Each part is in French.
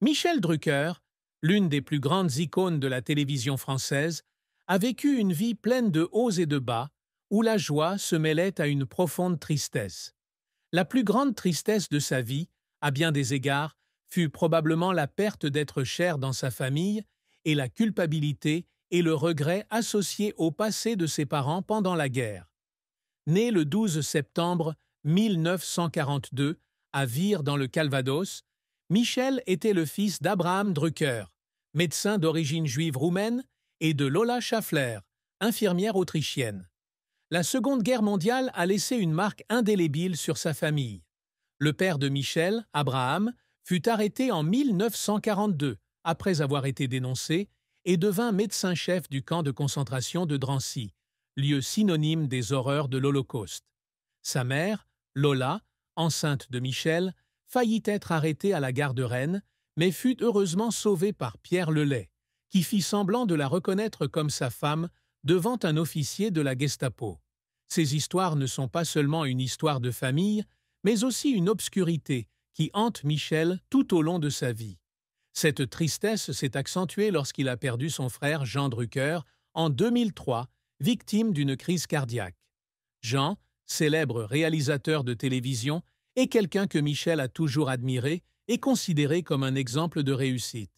Michel Drucker, l'une des plus grandes icônes de la télévision française, a vécu une vie pleine de hauts et de bas, où la joie se mêlait à une profonde tristesse. La plus grande tristesse de sa vie, à bien des égards, fut probablement la perte d'être cher dans sa famille et la culpabilité et le regret associés au passé de ses parents pendant la guerre. Né le 12 septembre 1942 à Vire dans le Calvados, Michel était le fils d'Abraham Drucker, médecin d'origine juive roumaine, et de Lola Schaffler, infirmière autrichienne. La Seconde Guerre mondiale a laissé une marque indélébile sur sa famille. Le père de Michel, Abraham, fut arrêté en 1942 après avoir été dénoncé et devint médecin-chef du camp de concentration de Drancy, lieu synonyme des horreurs de l'Holocauste. Sa mère, Lola, enceinte de Michel, faillit être arrêtée à la gare de Rennes, mais fut heureusement sauvée par Pierre Lelay, qui fit semblant de la reconnaître comme sa femme devant un officier de la Gestapo. Ces histoires ne sont pas seulement une histoire de famille, mais aussi une obscurité qui hante Michel tout au long de sa vie. Cette tristesse s'est accentuée lorsqu'il a perdu son frère Jean Drucker en 2003, victime d'une crise cardiaque. Jean, célèbre réalisateur de télévision, est quelqu'un que Michel a toujours admiré et considéré comme un exemple de réussite.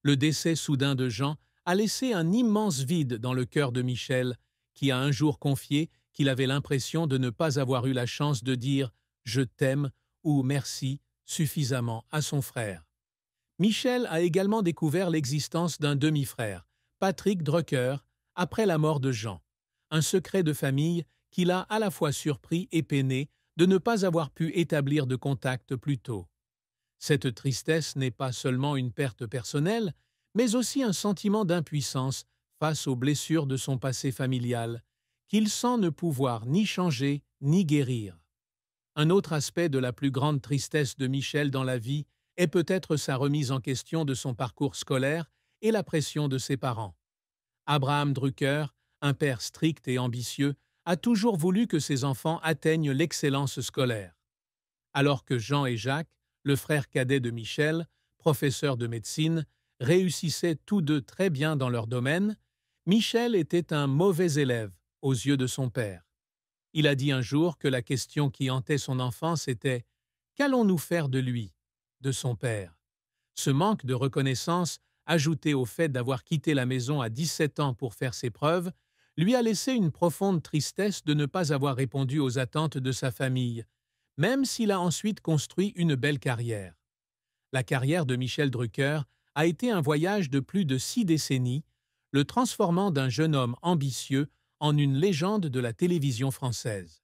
Le décès soudain de Jean a laissé un immense vide dans le cœur de Michel, qui a un jour confié qu'il avait l'impression de ne pas avoir eu la chance de dire « je t'aime » ou « merci » suffisamment à son frère. Michel a également découvert l'existence d'un demi-frère, Patrick Drucker, après la mort de Jean. Un secret de famille qui l'a à la fois surpris et peiné de ne pas avoir pu établir de contact plus tôt. Cette tristesse n'est pas seulement une perte personnelle, mais aussi un sentiment d'impuissance face aux blessures de son passé familial, qu'il sent ne pouvoir ni changer ni guérir. Un autre aspect de la plus grande tristesse de Michel dans la vie est peut-être sa remise en question de son parcours scolaire et la pression de ses parents. Abraham Drucker, un père strict et ambitieux, a toujours voulu que ses enfants atteignent l'excellence scolaire. Alors que Jean et Jacques, le frère cadet de Michel, professeur de médecine, réussissaient tous deux très bien dans leur domaine, Michel était un mauvais élève aux yeux de son père. Il a dit un jour que la question qui hantait son enfance était « Qu'allons-nous faire de lui ?» de son père. Ce manque de reconnaissance, ajouté au fait d'avoir quitté la maison à 17 ans pour faire ses preuves, lui a laissé une profonde tristesse de ne pas avoir répondu aux attentes de sa famille, même s'il a ensuite construit une belle carrière. La carrière de Michel Drucker a été un voyage de plus de 6 décennies, le transformant d'un jeune homme ambitieux en une légende de la télévision française.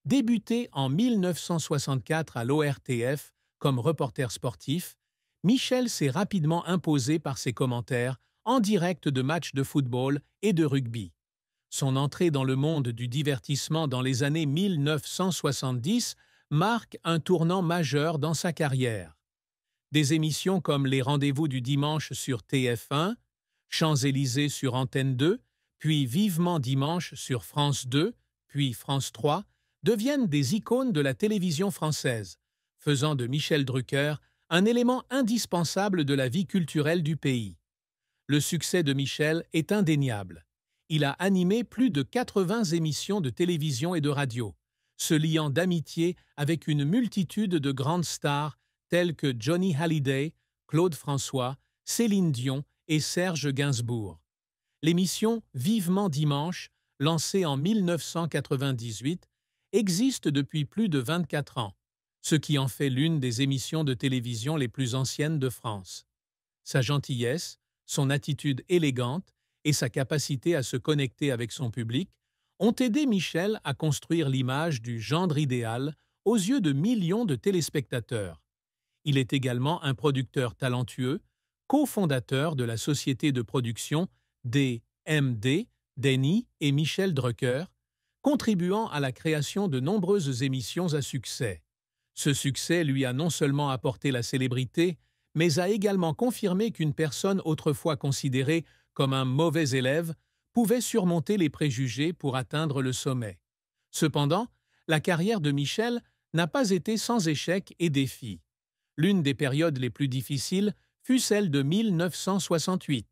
Débuté en 1964 à l'ORTF comme reporter sportif, Michel s'est rapidement imposé par ses commentaires en direct de matchs de football et de rugby. Son entrée dans le monde du divertissement dans les années 1970 marque un tournant majeur dans sa carrière. Des émissions comme Les Rendez-vous du dimanche sur TF1, Champs-Élysées sur Antenne 2, puis Vivement dimanche sur France 2, puis France 3, deviennent des icônes de la télévision française, faisant de Michel Drucker un élément indispensable de la vie culturelle du pays. Le succès de Michel est indéniable. Il a animé plus de 80 émissions de télévision et de radio, se liant d'amitié avec une multitude de grandes stars telles que Johnny Hallyday, Claude François, Céline Dion et Serge Gainsbourg. L'émission Vivement dimanche, lancée en 1998, existe depuis plus de 24 ans, ce qui en fait l'une des émissions de télévision les plus anciennes de France. Sa gentillesse, son attitude élégante et sa capacité à se connecter avec son public ont aidé Michel à construire l'image du gendre idéal aux yeux de millions de téléspectateurs. Il est également un producteur talentueux, cofondateur de la société de production DMD, Denny et Michel Drucker, contribuant à la création de nombreuses émissions à succès. Ce succès lui a non seulement apporté la célébrité, mais a également confirmé qu'une personne autrefois considérée comme un mauvais élève pouvait surmonter les préjugés pour atteindre le sommet. Cependant, la carrière de Michel n'a pas été sans échecs et défis. L'une des périodes les plus difficiles fut celle de 1968,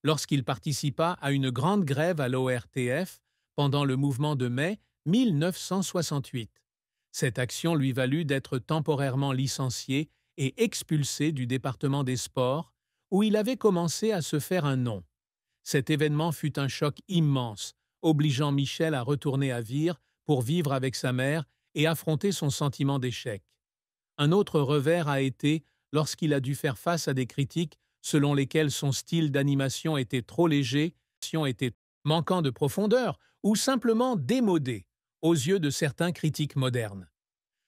lorsqu'il participa à une grande grève à l'ORTF pendant le mouvement de mai 1968. Cette action lui valut d'être temporairement licencié et expulsé du département des sports, où il avait commencé à se faire un nom. Cet événement fut un choc immense, obligeant Michel à retourner à Vire pour vivre avec sa mère et affronter son sentiment d'échec. Un autre revers a été lorsqu'il a dû faire face à des critiques selon lesquelles son style d'animation était trop léger, était manquant de profondeur ou simplement démodé aux yeux de certains critiques modernes.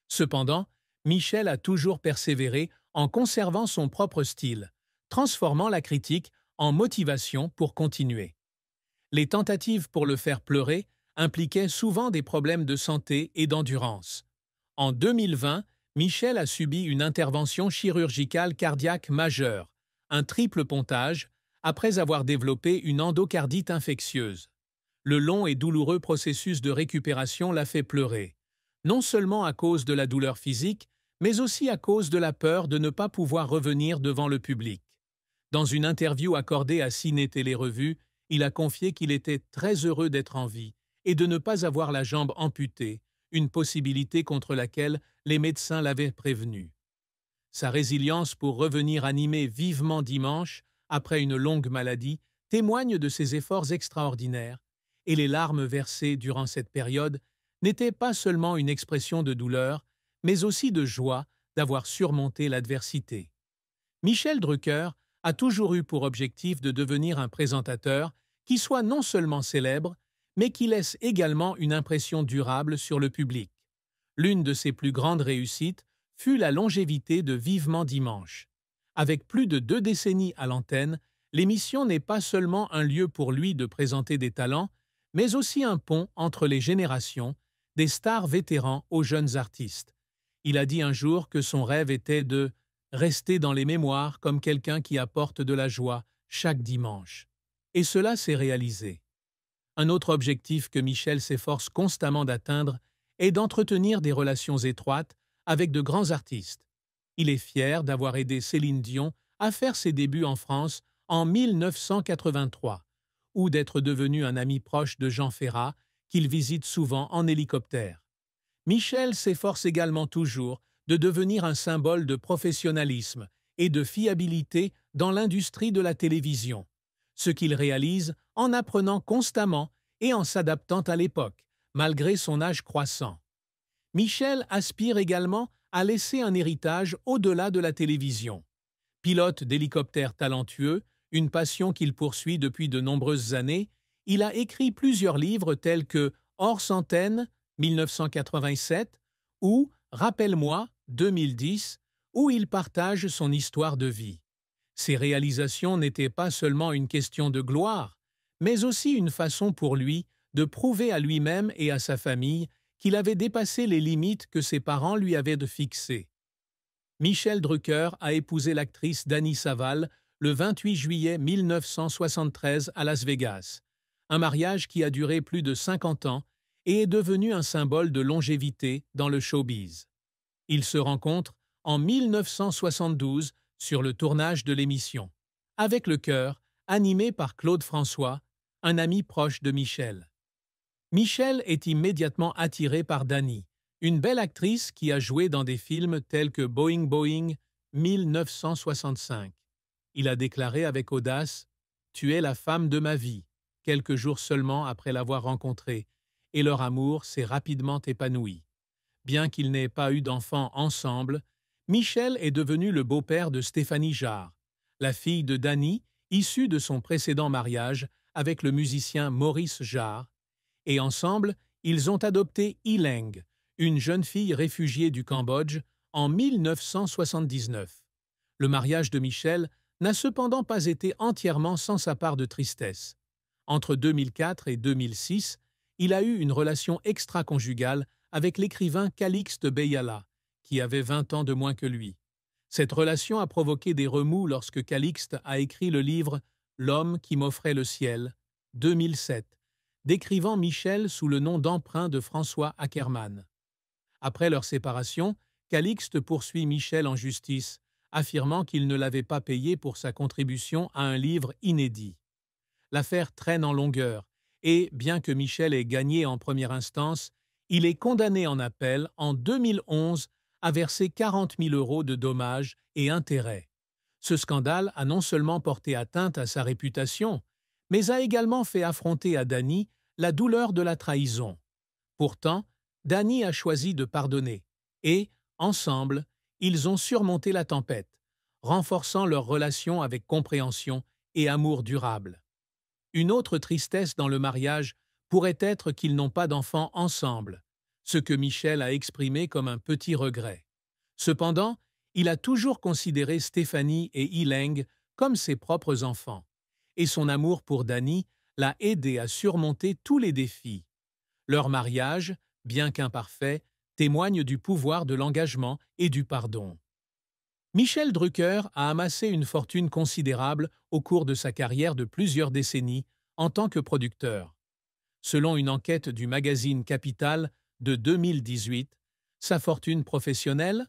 Cependant, Michel a toujours persévéré en conservant son propre style, transformant la critique en motivation pour continuer. Les tentatives pour le faire pleurer impliquaient souvent des problèmes de santé et d'endurance. En 2020, Michel a subi une intervention chirurgicale cardiaque majeure, un triple pontage, après avoir développé une endocardite infectieuse. Le long et douloureux processus de récupération l'a fait pleurer, non seulement à cause de la douleur physique, mais aussi à cause de la peur de ne pas pouvoir revenir devant le public. Dans une interview accordée à Ciné Télé Revue, il a confié qu'il était très heureux d'être en vie et de ne pas avoir la jambe amputée, une possibilité contre laquelle les médecins l'avaient prévenu. Sa résilience pour revenir animer vivement dimanche, après une longue maladie, témoigne de ses efforts extraordinaires, et les larmes versées durant cette période n'étaient pas seulement une expression de douleur, mais aussi de joie d'avoir surmonté l'adversité. Michel Drucker a toujours eu pour objectif de devenir un présentateur qui soit non seulement célèbre, mais qui laisse également une impression durable sur le public. L'une de ses plus grandes réussites fut la longévité de Vivement Dimanche. Avec plus de 2 décennies à l'antenne, l'émission n'est pas seulement un lieu pour lui de présenter des talents, mais aussi un pont entre les générations, des stars vétérans aux jeunes artistes. Il a dit un jour que son rêve était de rester dans les mémoires comme quelqu'un qui apporte de la joie chaque dimanche. Et cela s'est réalisé. Un autre objectif que Michel s'efforce constamment d'atteindre est d'entretenir des relations étroites avec de grands artistes. Il est fier d'avoir aidé Céline Dion à faire ses débuts en France en 1983, ou d'être devenu un ami proche de Jean Ferrat, qu'il visite souvent en hélicoptère. Michel s'efforce également toujours de devenir un symbole de professionnalisme et de fiabilité dans l'industrie de la télévision, ce qu'il réalise en apprenant constamment et en s'adaptant à l'époque, malgré son âge croissant. Michel aspire également à laisser un héritage au-delà de la télévision. Pilote d'hélicoptère talentueux, une passion qu'il poursuit depuis de nombreuses années, il a écrit plusieurs livres tels que Hors Antenne, 1987, ou Rappelle-moi, 2010, où il partage son histoire de vie. Ses réalisations n'étaient pas seulement une question de gloire, mais aussi une façon pour lui de prouver à lui-même et à sa famille qu'il avait dépassé les limites que ses parents lui avaient fixées. Michel Drucker a épousé l'actrice Dany Saval le 28 juillet 1973 à Las Vegas, un mariage qui a duré plus de 50 ans et est devenu un symbole de longévité dans le showbiz. Ils se rencontrent en 1972 sur le tournage de l'émission, Avec le cœur, animé par Claude François, un ami proche de Michel. Michel est immédiatement attiré par Dany, une belle actrice qui a joué dans des films tels que Boing Boing 1965. Il a déclaré avec audace « Tu es la femme de ma vie », quelques jours seulement après l'avoir rencontrée, et leur amour s'est rapidement épanoui. Bien qu'ils n'aient pas eu d'enfants ensemble, Michel est devenu le beau-père de Stéphanie Jarre, la fille de Dany, issue de son précédent mariage avec le musicien Maurice Jarre, et ensemble, ils ont adopté Y Leng, une jeune fille réfugiée du Cambodge, en 1979. Le mariage de Michel n'a cependant pas été entièrement sans sa part de tristesse. Entre 2004 et 2006, il a eu une relation extra-conjugale avec l'écrivain Calixte Beyala, qui avait 20 ans de moins que lui. Cette relation a provoqué des remous lorsque Calixte a écrit le livre « L'homme qui m'offrait le ciel » 2007, décrivant Michel sous le nom d'emprunt de François Ackermann. Après leur séparation, Calixte poursuit Michel en justice, affirmant qu'il ne l'avait pas payé pour sa contribution à un livre inédit. L'affaire traîne en longueur et, bien que Michel ait gagné en première instance, il est condamné en appel en 2011 à verser 40 000 € de dommages et intérêts. Ce scandale a non seulement porté atteinte à sa réputation, mais a également fait affronter à Danny la douleur de la trahison. Pourtant, Danny a choisi de pardonner et, ensemble, ils ont surmonté la tempête, renforçant leur relation avec compréhension et amour durable. Une autre tristesse dans le mariage pourrait être qu'ils n'ont pas d'enfants ensemble, ce que Michel a exprimé comme un petit regret. Cependant, il a toujours considéré Stéphanie et Ileng comme ses propres enfants, et son amour pour Danny l'a aidé à surmonter tous les défis. Leur mariage, bien qu'imparfait, témoigne du pouvoir de l'engagement et du pardon. Michel Drucker a amassé une fortune considérable au cours de sa carrière de plusieurs décennies en tant que producteur. Selon une enquête du magazine Capital de 2018, sa fortune professionnelle